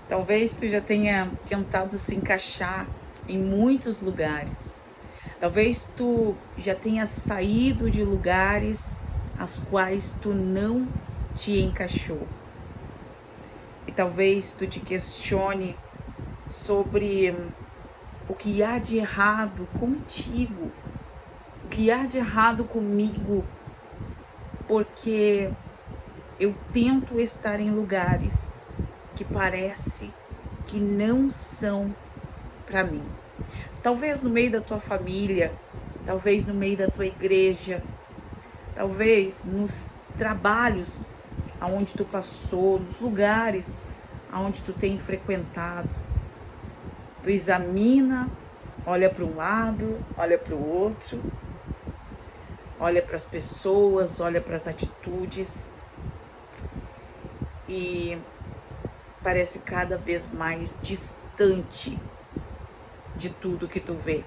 Talvez tu já tenha tentado se encaixar em muitos lugares. Talvez tu já tenha saído de lugares aos quais tu não te encaixou. E talvez tu te questione sobre o que há de errado contigo, o que há de errado comigo, porque eu tento estar em lugares que parece que não são para mim. Talvez no meio da tua família, talvez no meio da tua igreja, talvez nos trabalhos aonde tu passou, nos lugares aonde tu tem frequentado. Tu examina, olha para um lado, olha para o outro, olha para as pessoas, olha para as atitudes e parece cada vez mais distante de tudo que tu vê.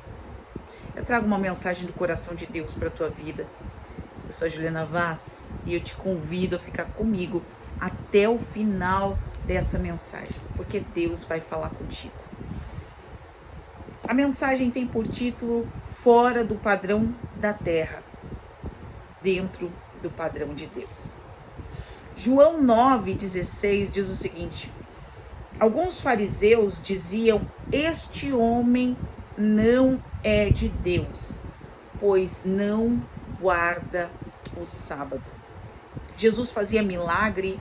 Eu trago uma mensagem do coração de Deus para a tua vida. Eu sou a Juliana Vaz e eu te convido a ficar comigo até o final dessa mensagem, porque Deus vai falar contigo. A mensagem tem por título Fora do padrão da terra, dentro do padrão de Deus. João 9,16 diz o seguinte: alguns fariseus diziam: este homem não é de Deus, pois não guarda o sábado. Jesus fazia milagre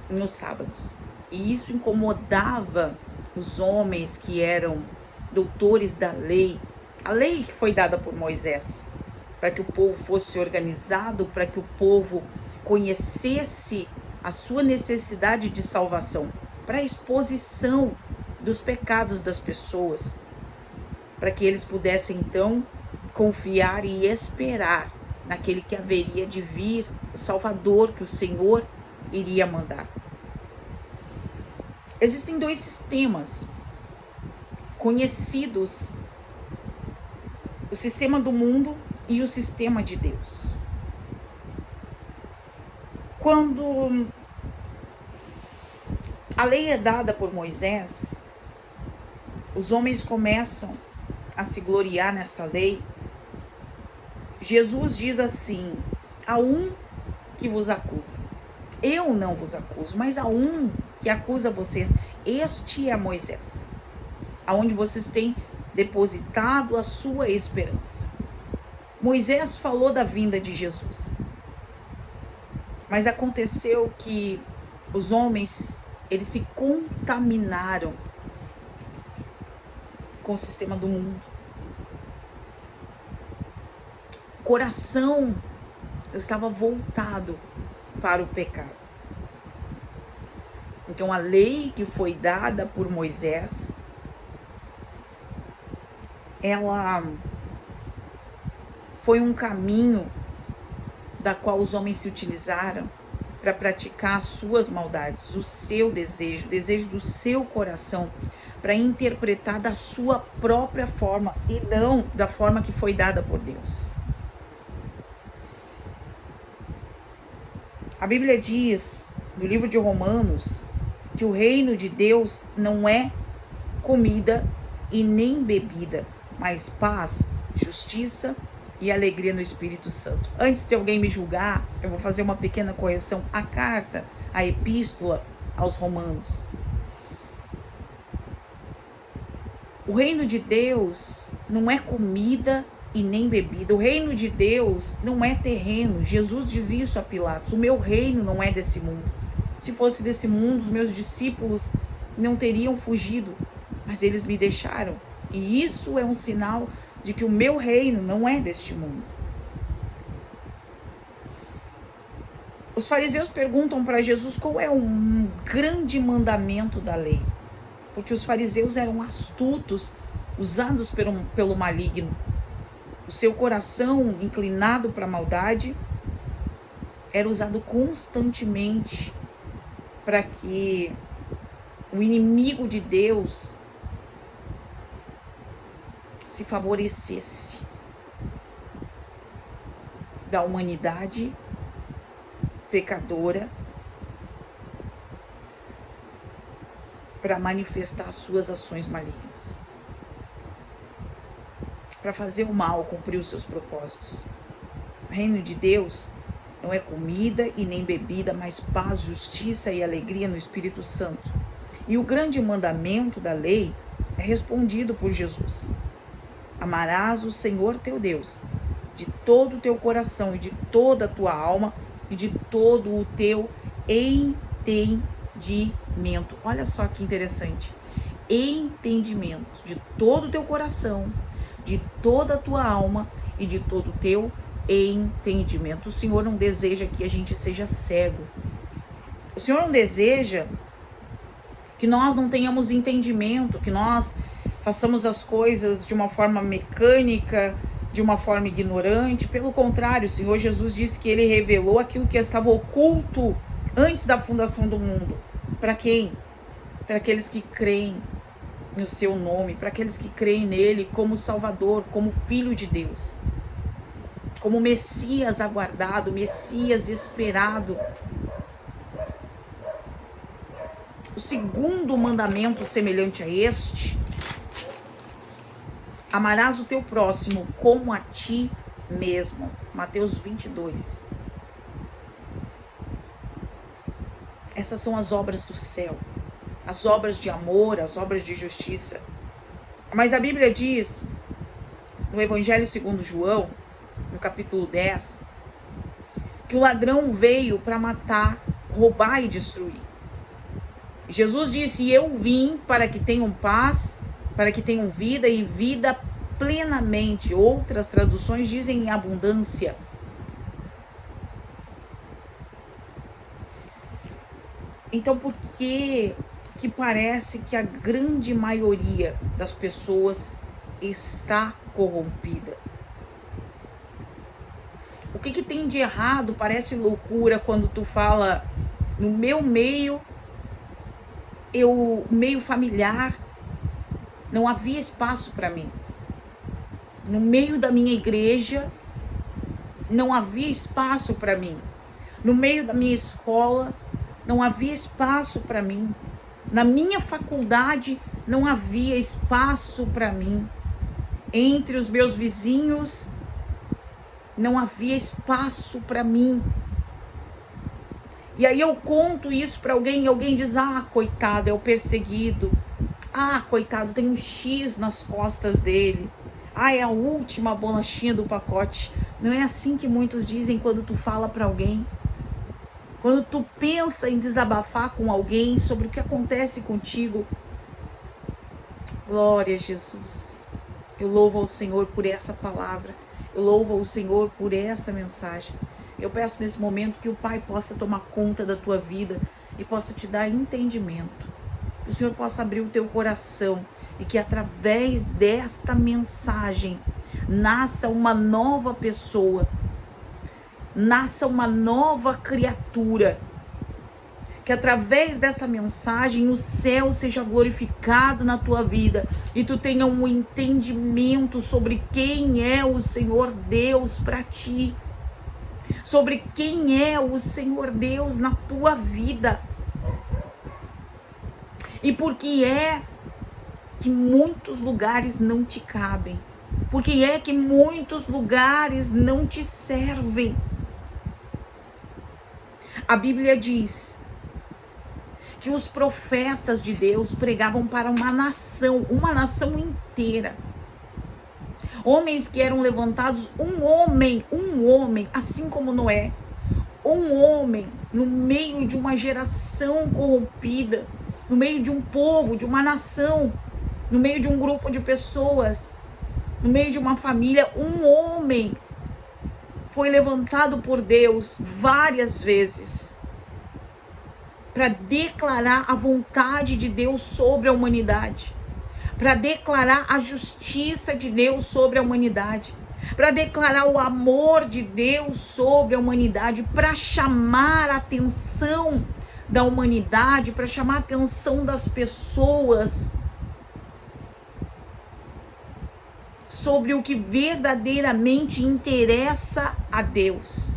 nos sábados, e isso incomodava os homens que eram doutores da lei, a lei que foi dada por Moisés, para que o povo fosse organizado, para que o povo conhecesse a sua necessidade de salvação, para a exposição dos pecados das pessoas, para que eles pudessem então confiar e esperar naquele que haveria de vir, o Salvador que o Senhor iria mandar. Existem dois sistemas conhecidos: o sistema do mundo e o sistema de Deus. Quando a lei é dada por Moisés, os homens começam a se gloriar nessa lei. Jesus diz assim: há um que vos acusa. Eu não vos acuso, mas há um que acusa vocês. Este é Moisés, aonde vocês têm depositado a sua esperança. Moisés falou da vinda de Jesus, mas aconteceu que os homens, eles se contaminaram com o sistema do mundo. O coração estava voltado para o pecado. Então a lei que foi dada por Moisés, ela foi um caminho da qual os homens se utilizaram para praticar as suas maldades, o seu desejo, o desejo do seu coração, para interpretar da sua própria forma e não da forma que foi dada por Deus. A Bíblia diz, no livro de Romanos, que o reino de Deus não é comida e nem bebida, mas paz, justiça e alegria no Espírito Santo. Antes de alguém me julgar, eu vou fazer uma pequena correção. A carta, a epístola aos Romanos. O reino de Deus não é comida e nem bebida. O reino de Deus não é terreno. Jesus diz isso a Pilatos: o meu reino não é desse mundo. Se fosse desse mundo, os meus discípulos não teriam fugido, mas eles me deixaram. E isso é um sinal de que o meu reino não é deste mundo. Os fariseus perguntam para Jesus qual é o grande mandamento da lei, porque os fariseus eram astutos, usados pelo maligno. O seu coração inclinado para a maldade era usado constantemente para que o inimigo de Deus se favorecesse da humanidade pecadora, para manifestar as suas ações malignas, para fazer o mal cumprir os seus propósitos. O reino de Deus não é comida e nem bebida, mas paz, justiça e alegria no Espírito Santo. E o grande mandamento da lei é respondido por Jesus: amarás o Senhor teu Deus de todo o teu coração e de toda a tua alma e de todo o teu entendimento. Olha só que interessante. Entendimento, de todo o teu coração, de toda a tua alma e de todo o teu entendimento. O Senhor não deseja que a gente seja cego. O Senhor não deseja que nós não tenhamos entendimento, que nós façamos as coisas de uma forma mecânica, de uma forma ignorante. Pelo contrário, o Senhor Jesus disse que Ele revelou aquilo que estava oculto antes da fundação do mundo. Para quem? Para aqueles que creem no seu nome, para aqueles que creem nele como Salvador, como Filho de Deus, como Messias aguardado, Messias esperado. O segundo mandamento semelhante a este: amarás o teu próximo como a ti mesmo. Mateus 22. Essas são as obras do céu, as obras de amor, as obras de justiça. Mas a Bíblia diz, no Evangelho segundo João, no capítulo 10, que o ladrão veio para matar, roubar e destruir. Jesus disse: eu vim para que tenham paz, para que tenham vida e vida plenamente. Outras traduções dizem em abundância. Então, por que parece que a grande maioria das pessoas está corrompida? O que tem de errado? Parece loucura quando tu fala no meu meio, meio familiar, não havia espaço para mim. No meio da minha igreja, não havia espaço para mim. No meio da minha escola, não havia espaço para mim. Na minha faculdade, não havia espaço para mim. Entre os meus vizinhos, não havia espaço para mim. E aí eu conto isso para alguém e alguém diz: ah, coitado, é o perseguido. Ah, coitado, tem um X nas costas dele. Ah, é a última bolachinha do pacote. Não é assim que muitos dizem quando tu fala para alguém? Quando tu pensa em desabafar com alguém sobre o que acontece contigo. Glória a Jesus. Eu louvo ao Senhor por essa palavra. Eu louvo ao Senhor por essa mensagem. Eu peço nesse momento que o Pai possa tomar conta da tua vida e possa te dar entendimento. Que o Senhor possa abrir o teu coração e que através desta mensagem nasça uma nova pessoa, nasça uma nova criatura. Que através dessa mensagem o céu seja glorificado na tua vida e tu tenha um entendimento sobre quem é o Senhor Deus para ti, sobre quem é o Senhor Deus na tua vida. E por que é que muitos lugares não te cabem? Por que é que muitos lugares não te servem? A Bíblia diz que os profetas de Deus pregavam para uma nação inteira. Homens que eram levantados, um homem, assim como Noé, um homem no meio de uma geração corrompida, no meio de um povo, de uma nação, no meio de um grupo de pessoas, no meio de uma família, um homem foi levantado por Deus várias vezes para declarar a vontade de Deus sobre a humanidade, para declarar a justiça de Deus sobre a humanidade, para declarar o amor de Deus sobre a humanidade, para chamar a atenção da humanidade, para chamar a atenção das pessoas sobre o que verdadeiramente interessa a Deus,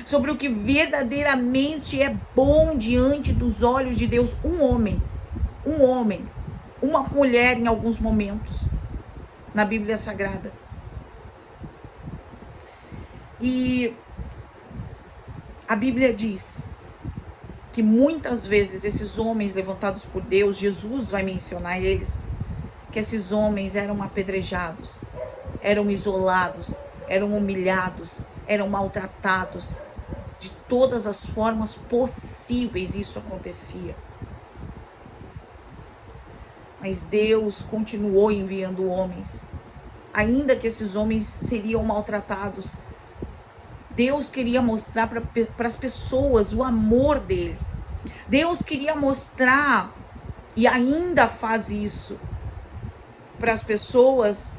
sobre o que verdadeiramente é bom diante dos olhos de Deus. Um homem, um homem, uma mulher em alguns momentos na Bíblia Sagrada. E a Bíblia diz que muitas vezes esses homens levantados por Deus, Jesus vai mencionar eles, que esses homens eram apedrejados, eram isolados, eram humilhados, eram maltratados. De todas as formas possíveis isso acontecia. Mas Deus continuou enviando homens. Ainda que esses homens seriam maltratados, Deus queria mostrar para as pessoas o amor dele. Deus queria mostrar, e ainda faz isso, para as pessoas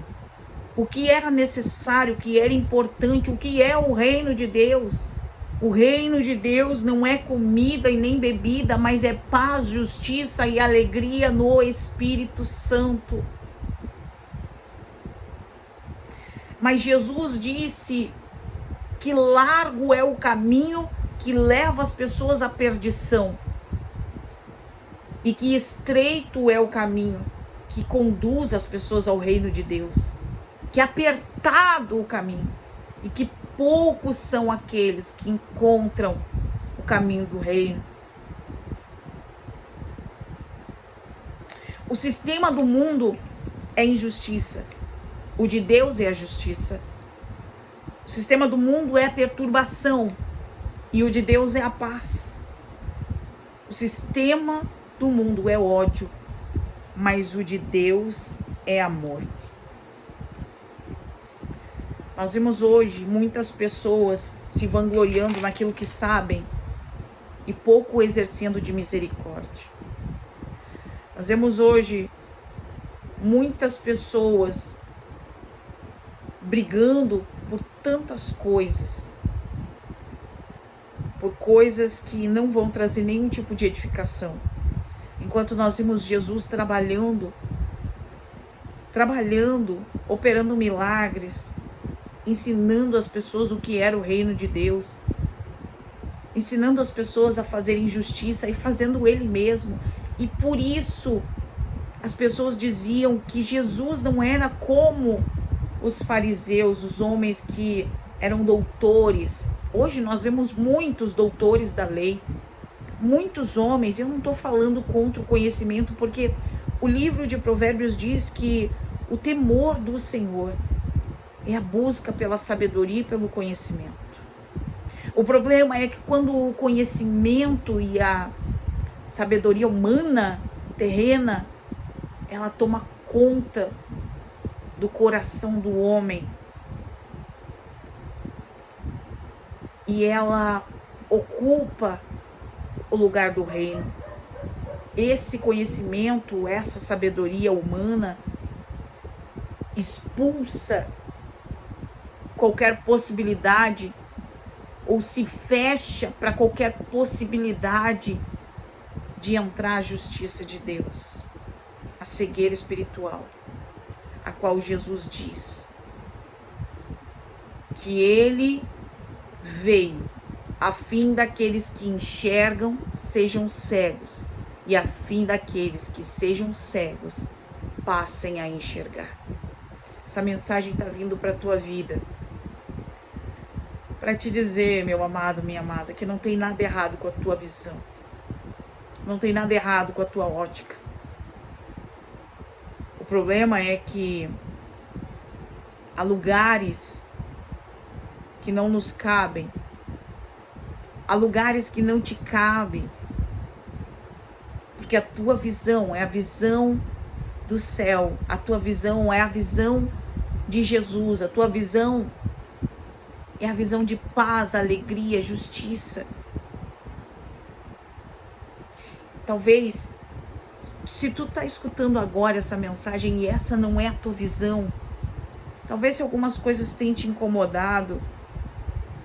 o que era necessário, o que era importante, o que é o reino de Deus. O reino de Deus não é comida e nem bebida, mas é paz, justiça e alegria no Espírito Santo. Mas Jesus disse que largo é o caminho que leva as pessoas à perdição e que estreito é o caminho que conduz as pessoas ao reino de Deus, que é apertado o caminho e que poucos são aqueles que encontram o caminho do reino. O sistema do mundo é injustiça, o de Deus é a justiça. O sistema do mundo é a perturbação e o de Deus é a paz. O sistema do mundo é ódio, mas o de Deus é amor. Nós vimos hoje muitas pessoas se vangloriando naquilo que sabem e pouco exercendo de misericórdia. Nós vemos hoje muitas pessoas brigando por tantas coisas, por coisas que não vão trazer nenhum tipo de edificação. Enquanto nós vimos Jesus trabalhando, operando milagres, ensinando as pessoas o que era o reino de Deus, ensinando as pessoas a fazerem justiça e fazendo ele mesmo. E por isso as pessoas diziam que Jesus não era como os fariseus, os homens que eram doutores. Hoje nós vemos muitos doutores da lei, muitos homens. Eu não estou falando contra o conhecimento, porque o livro de Provérbios diz que o temor do Senhor é a busca pela sabedoria e pelo conhecimento. O problema é que quando o conhecimento e a sabedoria humana, terrena, ela toma conta do coração do homem e ela ocupa o lugar do reino. Esse conhecimento, essa sabedoria humana expulsa qualquer possibilidade ou se fecha para qualquer possibilidade de entrar a justiça de Deus, a cegueira espiritual, a qual Jesus diz que ele veio a fim daqueles que enxergam sejam cegos e a fim daqueles que sejam cegos passem a enxergar. Essa mensagem está vindo para a tua vida, para te dizer, meu amado, minha amada, que não tem nada errado com a tua visão, não tem nada errado com a tua ótica. O problema é que há lugares que não nos cabem, há lugares que não te cabem, porque a tua visão é a visão do céu, a tua visão é a visão de Jesus, a tua visão é a visão de paz, alegria, justiça. Talvez, se tu tá escutando agora essa mensagem e essa não é a tua visão, talvez se algumas coisas tenham te incomodado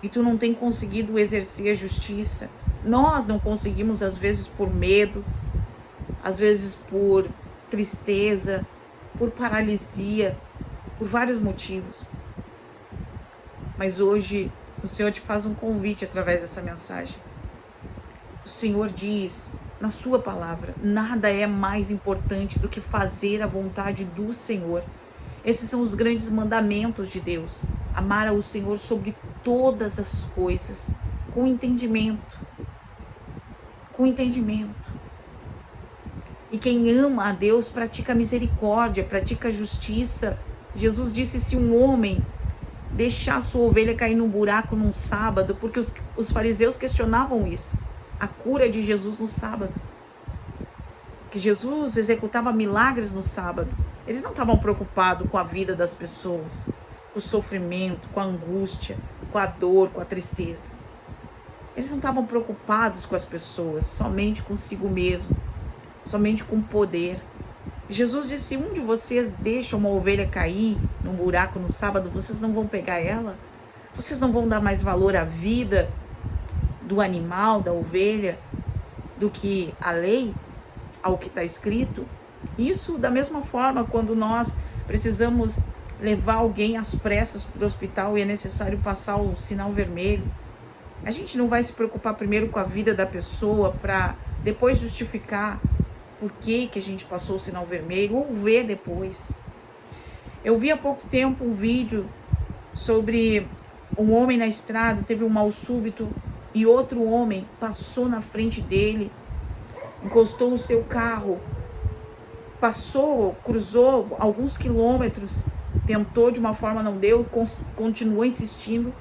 e tu não tem conseguido exercer a justiça. Nós não conseguimos, às vezes por medo, às vezes por tristeza, por paralisia, por vários motivos. Mas hoje o Senhor te faz um convite através dessa mensagem. o Senhor diz na sua palavra, nada é mais importante do que fazer a vontade do Senhor. Esses são os grandes mandamentos de Deus. Amar ao Senhor sobre todas as coisas, com entendimento. Com entendimento. E quem ama a Deus pratica misericórdia, pratica justiça. Jesus disse: se um homem deixar sua ovelha cair num buraco num sábado, porque os fariseus questionavam isso, a cura de Jesus no sábado, que Jesus executava milagres no sábado. Eles não estavam preocupados com a vida das pessoas, com o sofrimento, com a angústia, com a dor, com a tristeza. Eles não estavam preocupados com as pessoas, somente consigo mesmo, somente com poder. Jesus disse: um de vocês deixa uma ovelha cair num buraco no sábado, vocês não vão pegar ela? Vocês não vão dar mais valor à vida do animal, da ovelha, do que a lei, ao que está escrito? Isso da mesma forma, quando nós precisamos levar alguém às pressas para o hospital e é necessário passar o sinal vermelho, a gente não vai se preocupar primeiro com a vida da pessoa para depois justificar por que a gente passou o sinal vermelho, ou ver depois. Eu vi há pouco tempo um vídeo sobre um homem na estrada, teve um mal súbito e outro homem passou na frente dele, encostou o seu carro, passou, cruzou alguns quilômetros, tentou de uma forma, não deu, continuou insistindo,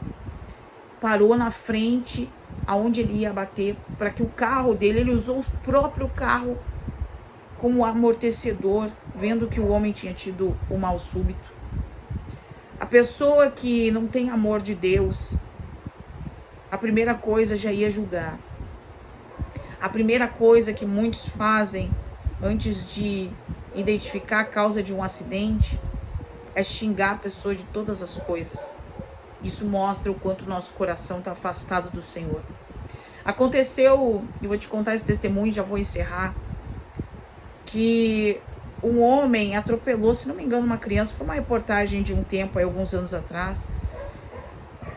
parou na frente aonde ele ia bater, para que o carro dele, ele usou o próprio carro como amortecedor, vendo que o homem tinha tido um mal súbito. A pessoa que não tem amor de Deus, a primeira coisa já ia julgar. A primeira coisa que muitos fazem antes de identificar a causa de um acidente é xingar a pessoa de todas as coisas. Isso mostra o quanto nosso coração está afastado do Senhor. Aconteceu, eu vou te contar esse testemunho, já vou encerrar, que um homem atropelou, se não me engano, uma criança. Foi uma reportagem de um tempo, aí, alguns anos atrás.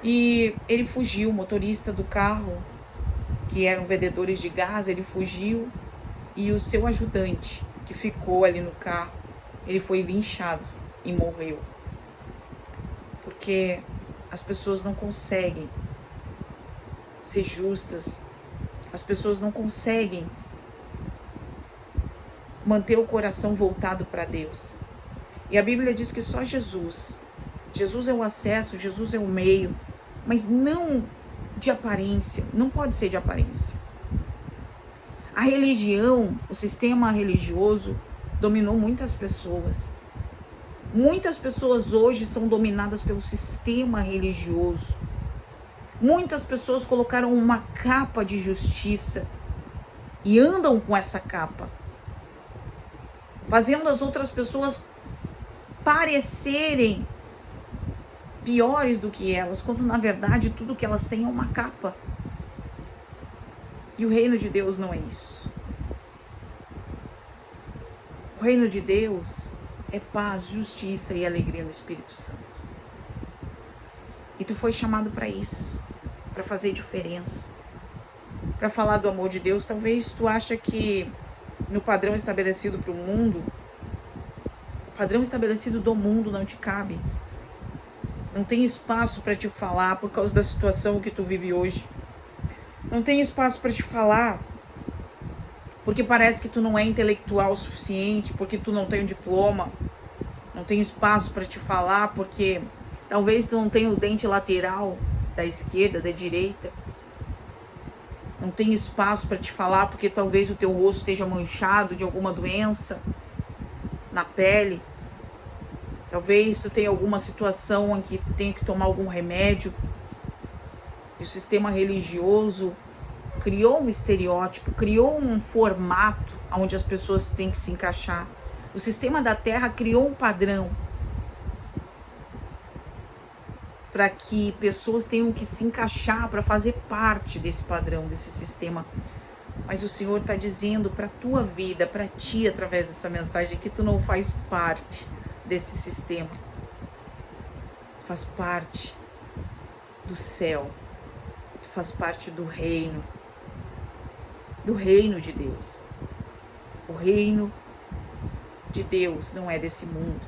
E ele fugiu, o motorista do carro, que eram vendedores de gás, ele fugiu. E o seu ajudante, que ficou ali no carro, ele foi linchado e morreu. Porque as pessoas não conseguem ser justas. As pessoas não conseguem manter o coração voltado para Deus. E a Bíblia diz que só Jesus é o acesso, Jesus é o meio, mas não de aparência, não pode ser de aparência. A religião, o sistema religioso dominou muitas pessoas. Muitas pessoas hoje são dominadas pelo sistema religioso. Muitas pessoas colocaram uma capa de justiça e andam com essa capa, fazendo as outras pessoas parecerem piores do que elas, quando na verdade tudo que elas têm é uma capa. E o reino de Deus não é isso. O reino de Deus é paz, justiça e alegria no Espírito Santo. E tu foi chamado para isso, para fazer diferença, para falar do amor de Deus. Talvez tu acha que no padrão estabelecido para o mundo, o padrão estabelecido do mundo não te cabe. Não tem espaço para te falar por causa da situação que tu vive hoje. Não tem espaço para te falar porque parece que tu não é intelectual o suficiente, porque tu não tem um diploma. Não tem espaço para te falar porque talvez tu não tenha o dente lateral da esquerda, da direita. Não tem espaço para te falar porque talvez o teu rosto esteja manchado de alguma doença na pele. Talvez tu tenha alguma situação em que tu tenha que tomar algum remédio. E o sistema religioso criou um estereótipo, criou um formato onde as pessoas têm que se encaixar. O sistema da Terra criou um padrão para que pessoas tenham que se encaixar, para fazer parte desse padrão, desse sistema. Mas o Senhor está dizendo para a tua vida, para ti, através dessa mensagem, que tu não faz parte desse sistema. Tu faz parte do céu. Tu faz parte do reino. do reino de Deus. O reino de Deus não é desse mundo.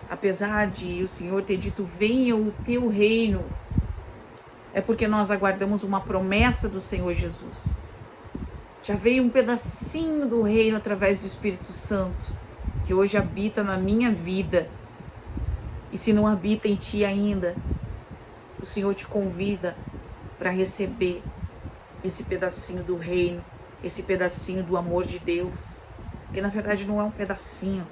Apesar de o Senhor ter dito, venha o teu reino, é porque nós aguardamos uma promessa do Senhor Jesus. Já veio um pedacinho do reino através do Espírito Santo, que hoje habita na minha vida. E se não habita em ti ainda, o Senhor te convida para receber esse pedacinho do reino, esse pedacinho do amor de Deus, que na verdade não é um pedacinho,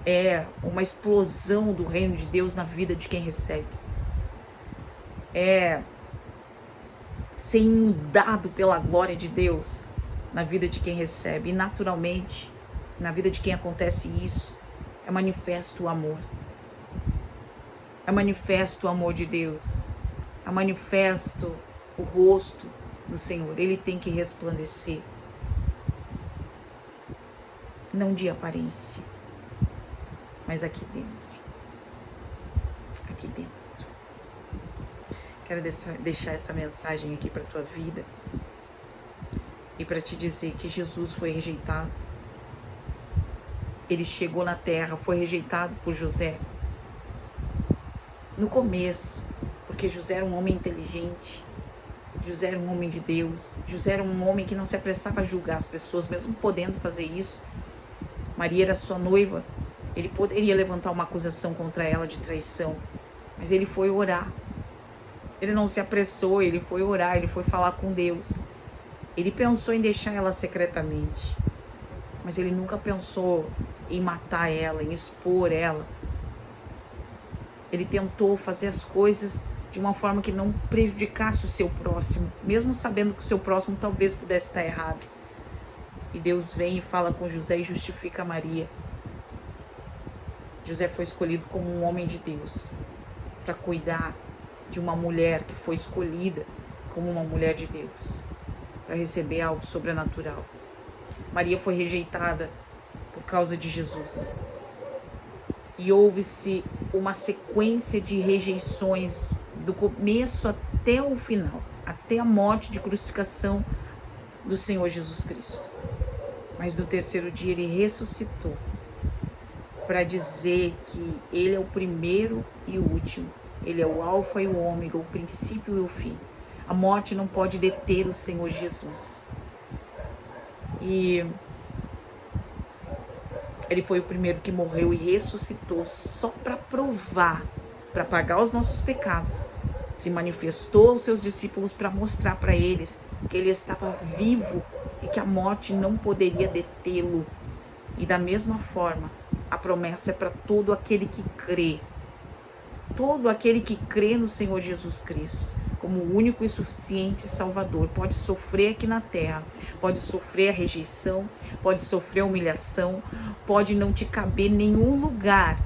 é uma explosão do reino de Deus na vida de quem recebe. É ser inundado pela glória de Deus na vida de quem recebe. E naturalmente, na vida de quem acontece isso, é manifesto o amor. É manifesto o amor de Deus. É manifesto o rosto do Senhor. Ele tem que resplandecer. Não de aparência, mas aqui dentro. Aqui dentro. Quero deixar essa mensagem aqui para a tua vida e para te dizer que Jesus foi rejeitado. Ele chegou na terra, foi rejeitado por José. No começo, porque José era um homem inteligente, José era um homem de Deus, José era um homem que não se apressava a julgar as pessoas, mesmo podendo fazer isso. Maria era sua noiva, ele poderia levantar uma acusação contra ela de traição, mas ele foi orar. Ele não se apressou, ele foi orar, ele foi falar com Deus. Ele pensou em deixar ela secretamente, mas ele nunca pensou em matar ela, em expor ela. Ele tentou fazer as coisas de uma forma que não prejudicasse o seu próximo, mesmo sabendo que o seu próximo talvez pudesse estar errado. E Deus vem e fala com José e justifica Maria. José foi escolhido como um homem de Deus para cuidar de uma mulher que foi escolhida como uma mulher de Deus, para receber algo sobrenatural. Maria foi rejeitada por causa de Jesus. E houve-se uma sequência de rejeições do começo até o final, até a morte de crucificação do Senhor Jesus Cristo. Mas no terceiro dia ele ressuscitou para dizer que ele é o primeiro e o último. Ele é o alfa e o ômega, o princípio e o fim. A morte não pode deter o Senhor Jesus. E ele foi o primeiro que morreu e ressuscitou só para provar, para pagar os nossos pecados. Se manifestou aos seus discípulos para mostrar para eles que ele estava vivo e que a morte não poderia detê-lo. E da mesma forma, a promessa é para todo aquele que crê. Todo aquele que crê no Senhor Jesus Cristo como o único e suficiente Salvador pode sofrer aqui na terra, pode sofrer a rejeição, pode sofrer a humilhação, pode não te caber nenhum lugar.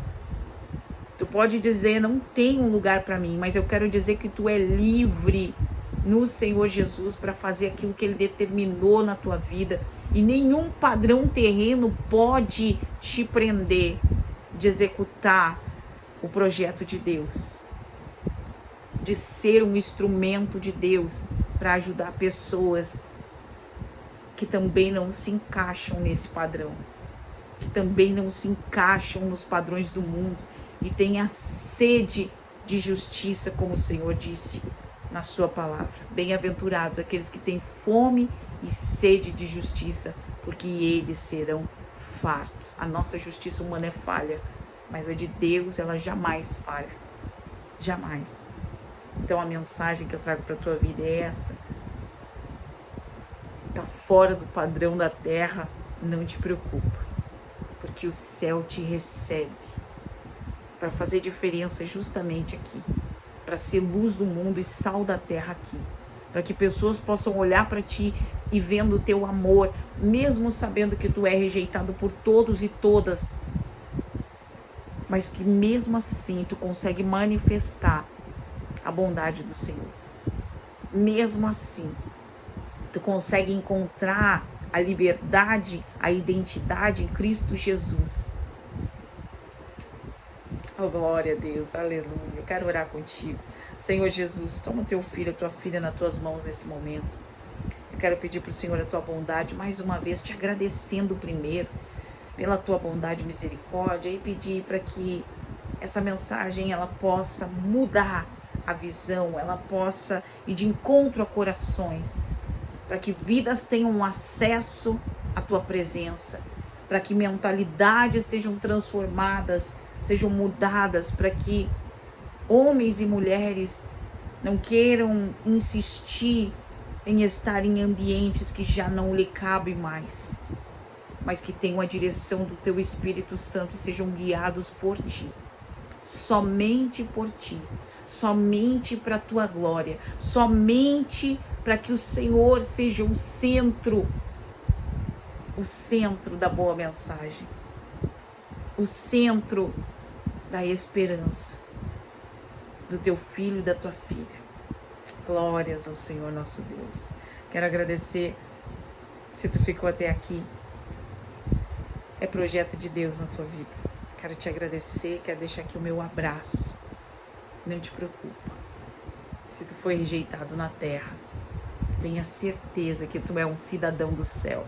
Tu pode dizer, não tem um lugar para mim, mas eu quero dizer que tu é livre no Senhor Jesus para fazer aquilo que Ele determinou na tua vida. E nenhum padrão terreno pode te prender de executar o projeto de Deus, de ser um instrumento de Deus para ajudar pessoas que também não se encaixam nesse padrão, que também não se encaixam nos padrões do mundo e têm a sede de justiça, como o Senhor disse na sua palavra. Bem-aventurados aqueles que têm fome e sede de justiça, porque eles serão fartos. A nossa justiça humana é falha, mas a de Deus, ela jamais falha. Jamais. Então a mensagem que eu trago para a tua vida é essa. Tá fora do padrão da terra, não te preocupa, porque o céu te recebe para fazer diferença justamente aqui, para ser luz do mundo e sal da terra aqui, para que pessoas possam olhar para ti e vendo o teu amor, mesmo sabendo que tu é rejeitado por todos e todas, mas que mesmo assim tu consegue manifestar a bondade do Senhor. Mesmo assim, tu consegue encontrar a liberdade, a identidade em Cristo Jesus. Oh, glória a Deus, aleluia. Eu quero orar contigo. Senhor Jesus, toma teu filho, a tua filha nas tuas mãos nesse momento. Eu quero pedir para o Senhor a tua bondade, mais uma vez, te agradecendo primeiro pela tua bondade e misericórdia, e pedir para que essa mensagem ela possa mudar a visão, ela possa ir de encontro a corações, para que vidas tenham acesso à tua presença, para que mentalidades sejam transformadas, sejam mudadas, para que homens e mulheres não queiram insistir em estar em ambientes que já não lhe cabem mais, mas que tenham a direção do teu Espírito Santo e sejam guiados por ti, somente por ti, somente para a tua glória, somente para que o Senhor seja o centro da boa mensagem, o centro da esperança do teu filho e da tua filha. Glórias ao Senhor nosso Deus. Quero agradecer se tu ficou até aqui. É projeto de Deus na tua vida. Quero te agradecer, quero deixar aqui o meu abraço. Não te preocupa. Se tu foi rejeitado na terra, tenha certeza que tu é um cidadão do céu.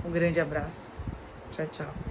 Um grande abraço. Tchau, tchau.